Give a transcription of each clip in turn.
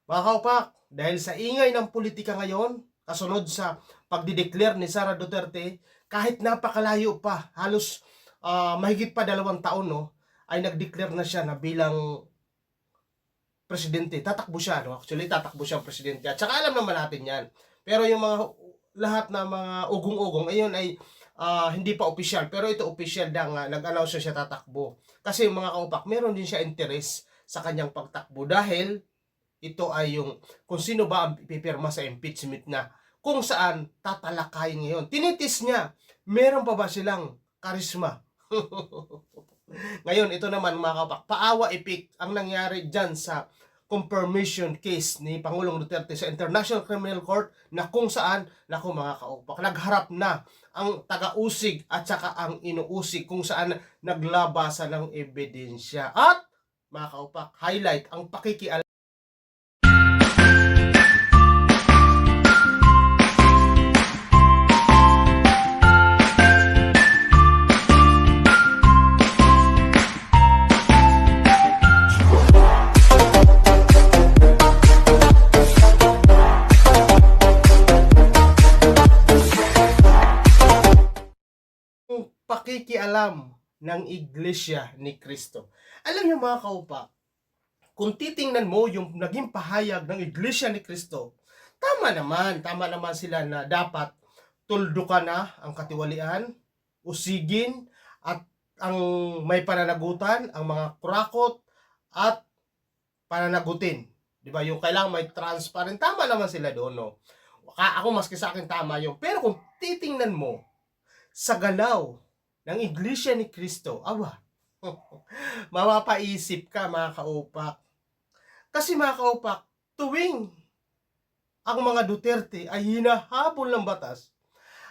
Mga kaupak, dahil sa ingay ng politika ngayon, kasunod sa pagdideclare ni Sara Duterte, kahit napakalayo pa, halos mahigit pa 2 taon, no, ay nag-declare na siya na bilang presidente. Tatakbo siya, no? Actually, tatakbo siya presidente. At saka alam naman natin yan. Pero yung mga lahat na mga ugong-ugong, ayun ay hindi pa official. Pero ito official na nga, nag-announce siya tatakbo. Kasi yung mga kaupak, meron din siya interest sa kanyang pagtakbo dahil ito ay yung kung sino ba ang ipipirma sa impeachment na kung saan tatalakayin ngayon. Tinitis niya, meron pa ba silang karisma? Ngayon, ito naman mga kapak, paawa ipik ang nangyari dyan sa confirmation case ni Pangulong Duterte sa International Criminal Court na kung saan, naku mga kaupak, nagharap na ang taga-usig at saka ang inuusig kung saan naglabasan ng ebidensya. At mga kaupak, highlight ang pakikialam pakikialam ng Iglesia ni Cristo. Alam niyo mga kaupak, kung titingnan mo yung naging pahayag ng Iglesia ni Cristo, tama naman sila na dapat tuldukan na ang katiwalian, usigin, at ang may pananagutan, ang mga kurakot, at pananagutin. Di ba? Yung kailangan may transparent, tama naman sila doon, no? Ako maski sa akin tama yung. Pero kung titingnan mo sa galaw ng Iglesia ni Cristo, aba, mapapaisip ka mga kaupak. Kasi mga kaupak, tuwing ang mga Duterte ay hinahabol ng batas,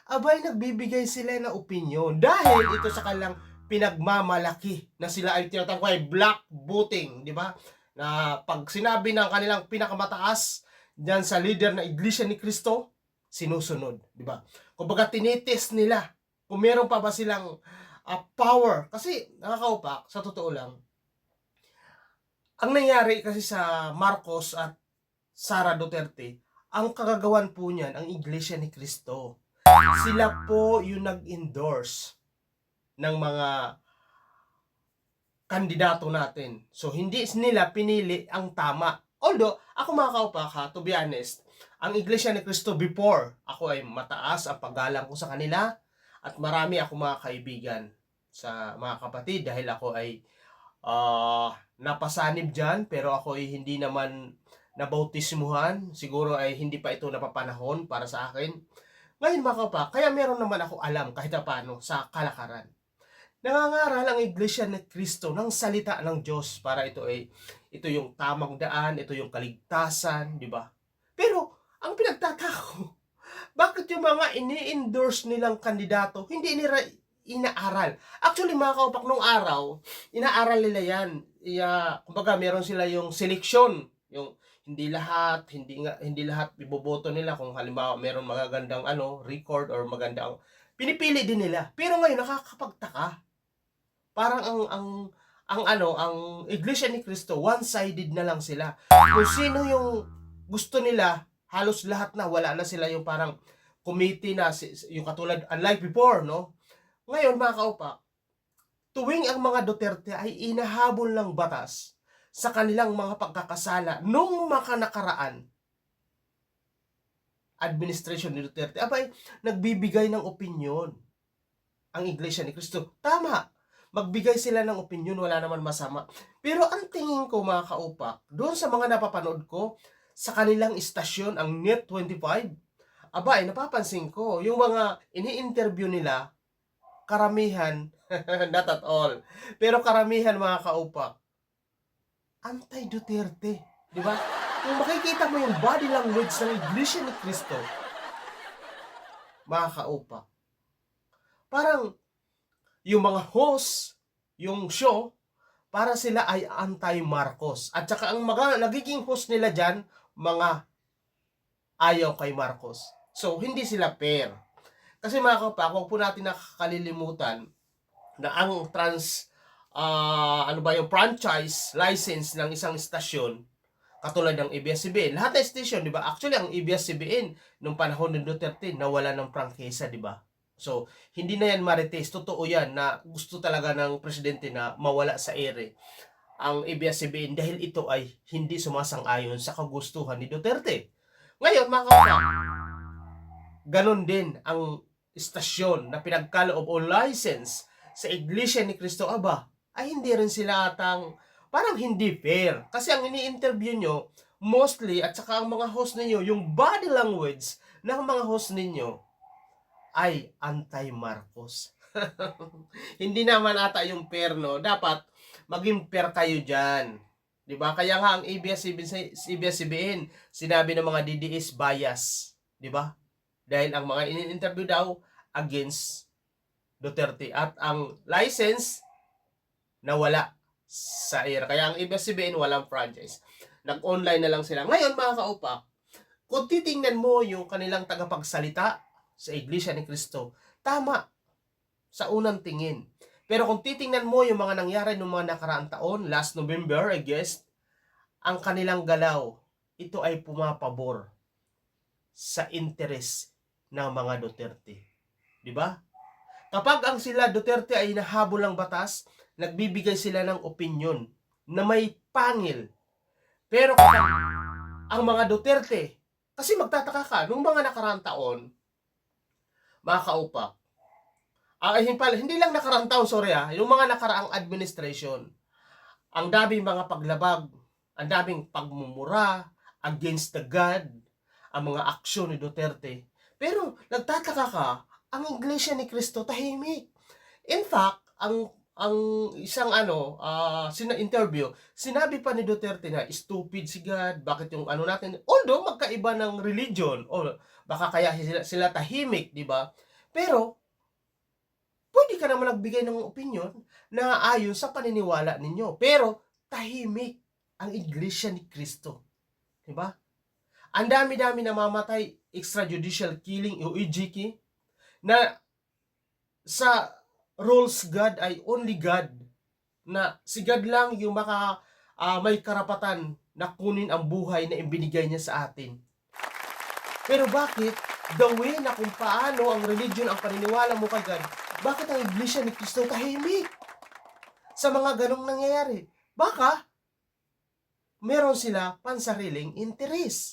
abay nagbibigay sila ng opinyon dahil ito sa kanilang pinagmamalaki na sila ay tinatawag black voting, di ba? Na pag sinabi ng kanilang pinakamataas diyan sa leader na Iglesia ni Cristo, sinusunod, di ba? Kumbaga tinitest nila kung meron pa ba silang power. Kasi nakakaupak, sa totoo lang, ang nangyari kasi sa Marcos at Sara Duterte, ang kagagawan po niyan, ang Iglesia ni Cristo. Sila po yung nag-endorse ng mga kandidato natin. So, hindi nila pinili ang tama. Although, ako mga kaupak ha, to be honest, ang Iglesia ni Cristo before, ako ay mataas ang paggalang ko sa kanila at marami ako mga kaibigan sa mga kapatid dahil ako ay napasanib dyan pero ako ay hindi naman nabautismuhan. Siguro ay hindi pa ito napapanahon para sa akin. Ngayon mga kaupak, kaya meron naman ako alam kahit paano sa kalakaran. Nangangaral ang Iglesia ni Cristo ng salita ng Diyos para ito yung tamang daan, ito yung kaligtasan, di ba? Pero ang pinagtatako, bakit yung mga ini-endorse nilang kandidato hindi nila inaaral? Actually mga kaupak nung araw, inaaral nila yan. Kumbaga meron sila yung seleksyon, yung hindi lahat iboboto nila kung halimbawa meron magagandang record or magandang pinipili din nila. Pero ngayon nakakapagtaka. Parang ang Iglesia ni Cristo, one-sided na lang sila. Kung sino yung gusto nila, halos lahat na, wala na sila yung parang committee na, yung katulad, unlike before, no? Ngayon, mga kaupak, tuwing ang mga Duterte ay inahabol ng batas sa kanilang mga pagkakasala nung nakaraan, administration ni Duterte, abay, nagbibigay ng opinyon ang Iglesia ni Cristo. Tama, magbigay sila ng opinion, wala naman masama. Pero ang tingin ko mga kaupak, doon sa mga napapanood ko, sa kanilang istasyon, ang Net 25, abay, napapansin ko, yung mga ini-interview nila, karamihan, not at all, pero karamihan mga kaupak, anti-Duterte. Di ba? Kung makikita mo yung body language ng Iglesia ni Cristo, mga kaupak, parang yung mga host, yung show, para sila ay anti-Marcos. At saka ang nagiging host nila dyan, mga ayaw kay Marcos. So, hindi sila fair. Kasi mga kaupak, huwag po natin nakakalilimutan na ang yung franchise license ng isang istasyon, Katulad ng ABS-CBN. Lahat ng station, di ba? Actually, ang ABS-CBN, nung panahon ng Duterte, nawala ng prangkisa, di ba? So, hindi na yan marites. Totoo yan na gusto talaga ng presidente na mawala sa ere ang ABS-CBN dahil ito ay hindi sumasang-ayon sa kagustuhan ni Duterte. Ngayon, mga kapatid, ganon din ang istasyon na pinagkaloob o license sa Iglesia ni Cristo Aba ay hindi rin sila atang parang hindi fair. Kasi ang ini-interview nyo, mostly, at saka ang mga host ninyo, yung body language ng mga host ninyo ay anti-Marcos. Hindi naman ata yung fair, no? Dapat maging fair kayo dyan. 'Di ba? Kaya nga ang ABS-CBN sinabi ng mga DDS bias, 'di ba? Dahil ang mga in-interview daw against Duterte at ang license nawala sa air. Kaya ang ABS-CBN walang franchise. Nag-online na lang sila. Ngayon mga kaupak, kung titingnan mo yung kanilang tagapagsalita sa Iglesia ni Cristo, tama sa unang tingin. Pero kung titingnan mo yung mga nangyari noong mga nakaraang taon, last November, I guess, ang kanilang galaw, ito ay pumapabor sa interes ng mga Duterte. Di ba? Kapag ang sila Duterte ay nahabol ng batas, nagbibigay sila ng opinyon na may pangil. Pero kapag ang mga Duterte, kasi magtataka ka, noong mga nakaraang taon, mga kaupak, hindi lang nakaraang taon, yung mga nakaraang administration, ang daming mga paglabag, ang daming pagmumura against the God, ang mga aksyon ni Duterte. Pero nagtataka ka, ang Iglesia ni Cristo tahimik. In fact, ang isang interview, sinabi pa ni Duterte na stupid si God, bakit yung natin, although magkaiba ng religion, o baka kaya sila tahimik, di ba? Pero pwede ka naman nagbigay ng opinion na ayon sa paniniwala ninyo. Pero tahimik ang Iglesia ni Cristo. Diba? Ang dami-dami namamatay, extrajudicial killing o EJK, na sa rules God ay only God. Na si God lang yung may karapatan na kunin ang buhay na ibinigay niya sa atin. Pero bakit the way na kung paano ang religion ang paniniwala mo kay God, bakit ang Iglesia ni Cristo tahimik sa mga ganong nangyayari? Baka meron sila pansariling interes.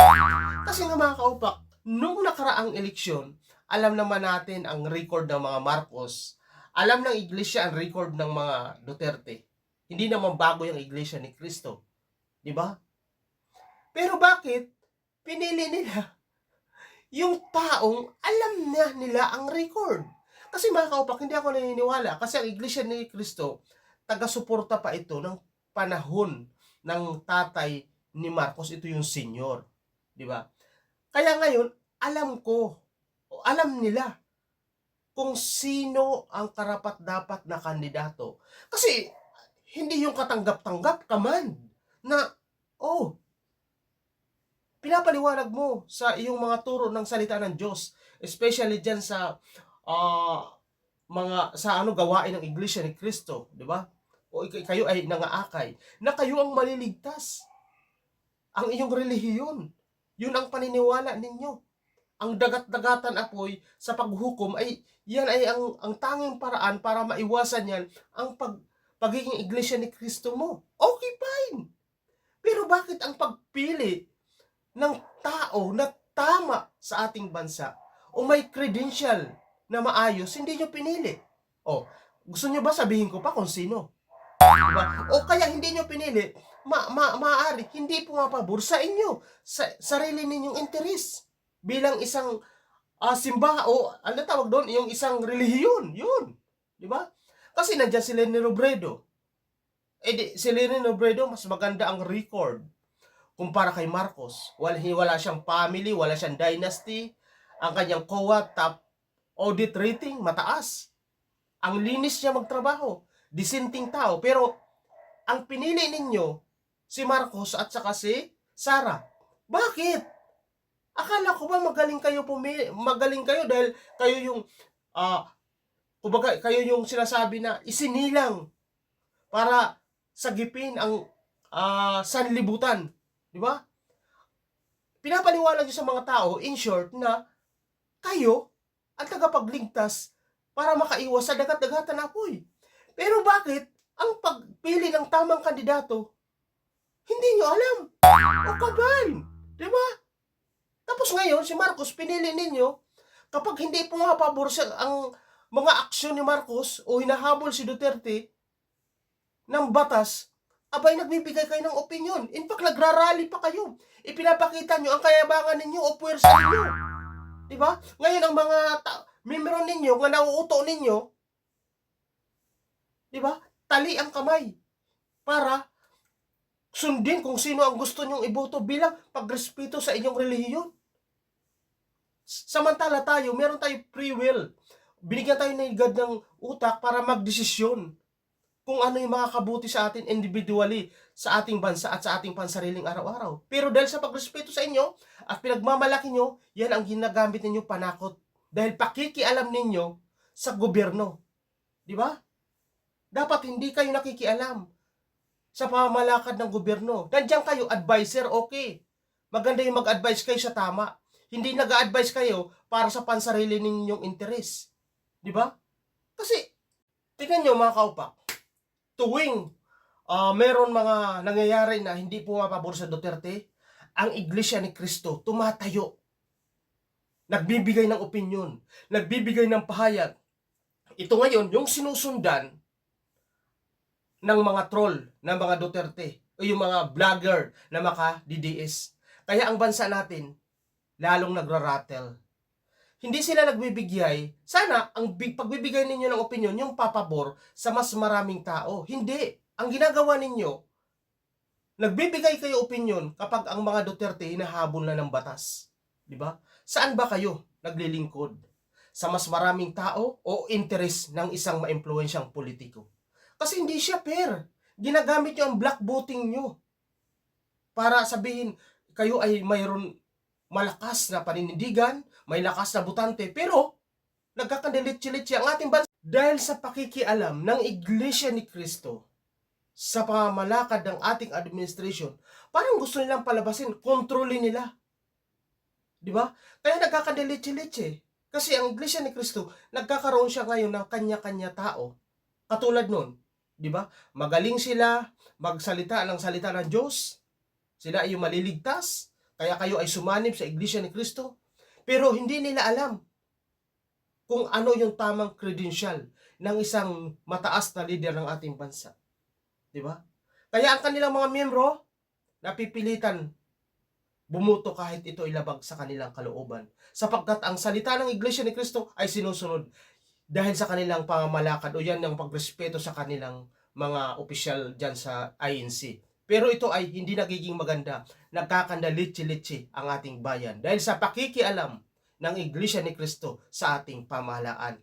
Kasi nga mga kaupak, nung nakaraang eleksyon, alam naman natin ang record ng mga Marcos, alam ng Iglesia ang record ng mga Duterte. Hindi naman bago yung Iglesia ni Cristo. Di ba? Pero bakit pinili nila yung taong alam nila ang record? Kasi mga kaupak, hindi ako naniniwala. Kasi ang Iglesia ni Cristo, taga-suporta pa ito ng panahon ng tatay ni Marcos. Ito yung senior. Di ba? Kaya ngayon, alam nila kung sino ang karapat-dapat na kandidato. Kasi, hindi yung katanggap-tanggap command na, pinapaliwanag mo sa iyong mga turo ng salita ng Diyos, especially dyan sa gawain ng Iglesia ni Cristo, di ba? O kayo ay nangaakay na kayo ang maliligtas. Ang iyong relihiyon, yun ang paniniwala ninyo. Ang dagat-dagatan apoy sa paghukom ay yan ay ang tanging paraan para maiwasan yan ang pagiging Iglesia ni Cristo mo. Okay, fine. Pero bakit ang pagpili ng tao na tama sa ating bansa o may credential na maayos, hindi nyo pinili? Gusto nyo ba sabihin ko pa kung sino? Diba? O kaya hindi nyo pinili, maaari hindi pumapabor sa inyo, sa sarili ninyong interes bilang isang simbahan o tawag doon, yung isang relihiyon, yun. Di ba? Kasi nandiyan si Leni Robredo. Si Leni Robredo, mas maganda ang record kumpara kay Marcos. Wala siyang family, wala siyang dynasty. Ang kanyang COA top audit rating, mataas. Ang linis niya magtrabaho. Disenting tao. Pero, ang pinili ninyo, si Marcos at saka si Sara. Bakit? Akala ko ba magaling kayo dahil kayo yung, kayo yung sinasabi na isinilang para sagipin ang sanlibutan Di ba? Pinapaliwanag niyo sa mga tao, in short, na kayo ang tagapagligtas para makaiwas sa dagat-dagatan na apoy. Pero bakit ang pagpili ng tamang kandidato, hindi nyo alam? O kabal! Di ba? Tapos ngayon, si Marcos, pinili ninyo, kapag hindi pumapabor ang mga aksyon ni Marcos o hinahabol si Duterte ng batas, abay nagbibigay kayo ng opinion. In fact, nagrarally pa kayo. Ipinapakita nyo ang kayabangan ninyo o puwersa ninyo. Diba? Ngayon, ang mga membro ninyo, nga nauuto ninyo, diba? Tali ang kamay para sundin kung sino ang gusto nyong iboto bilang pagrespeto sa inyong relihiyon. Samantala tayo, meron tayong free will. Binigyan tayo ng God ng utak para magdesisyon kung ano yung makakabuti sa atin individually, sa ating bansa at sa ating pansariling araw-araw. Pero dahil sa pagrespeto sa inyo at pinagmamalaki nyo, yan ang ginagamit ninyo panakot. Dahil pakikialam ninyo sa gobyerno. Di ba? Dapat hindi kayo nakikialam sa pamamalakad ng gobyerno. Nandiyan kayo, advisor, okay. Maganda yung mag-advise kayo sa tama. Hindi nag-a-advise kayo para sa pansarili ninyong interes. Di ba? Kasi, tingnan nyo mga kaupak, tuwing meron mga nangyayari na hindi pumapabor sa Duterte, ang Iglesia ni Cristo tumatayo. Nagbibigay ng opinyon, nagbibigay ng pahayag. Ito ngayon, yung sinusundan ng mga troll, ng mga Duterte, o yung mga vlogger na maka-DDS. Kaya ang bansa natin, lalong nagra-rattle. Hindi sila nagbibigay. Sana, ang pagbibigay ninyo ng opinion, yung papabor sa mas maraming tao. Hindi. Ang ginagawa ninyo, nagbibigay kayo opinion kapag ang mga Duterte hinahabol na ng batas. Di ba? Saan ba kayo naglilingkod? Sa mas maraming tao o interes ng isang maimpluwensyang politiko? Kasi hindi siya fair. Ginagamit nyo ang black voting nyo para sabihin kayo ay mayroon malakas na paninindigan, may lakas na butante, pero nagkakandilit-chilit ang ating bansa dahil sa pakikialam ng Iglesia ni Cristo sa pamamalakad ng ating administration. Parang gusto nilang palabasin, kontrolin nila. Di ba? Kaya nagkakandilit-chilit Kasi ang Iglesia ni Cristo, nagkakaroon siya ngayon ng kanya-kanya tao. Katulad nun, di ba? Magaling sila magsalita ng salita ng Diyos. Sila ay maliligtas. Kaya kayo ay sumanib sa Iglesia ni Cristo. Pero hindi nila alam kung ano yung tamang credential ng isang mataas na leader ng ating bansa. Di ba? Kaya ang kanilang mga miyembro, napipilitan bumuto kahit ito ilabag sa kanilang kalooban. Sapagkat ang salita ng Iglesia ni Cristo ay sinusunod dahil sa kanilang pamamalakad o yan ang pagrespeto sa kanilang mga opisyal dyan sa INC. Pero ito ay hindi nagiging maganda. Nagkakandalitsi-litsi ang ating bayan dahil sa pakikialam ng Iglesia ni Cristo sa ating pamahalaan.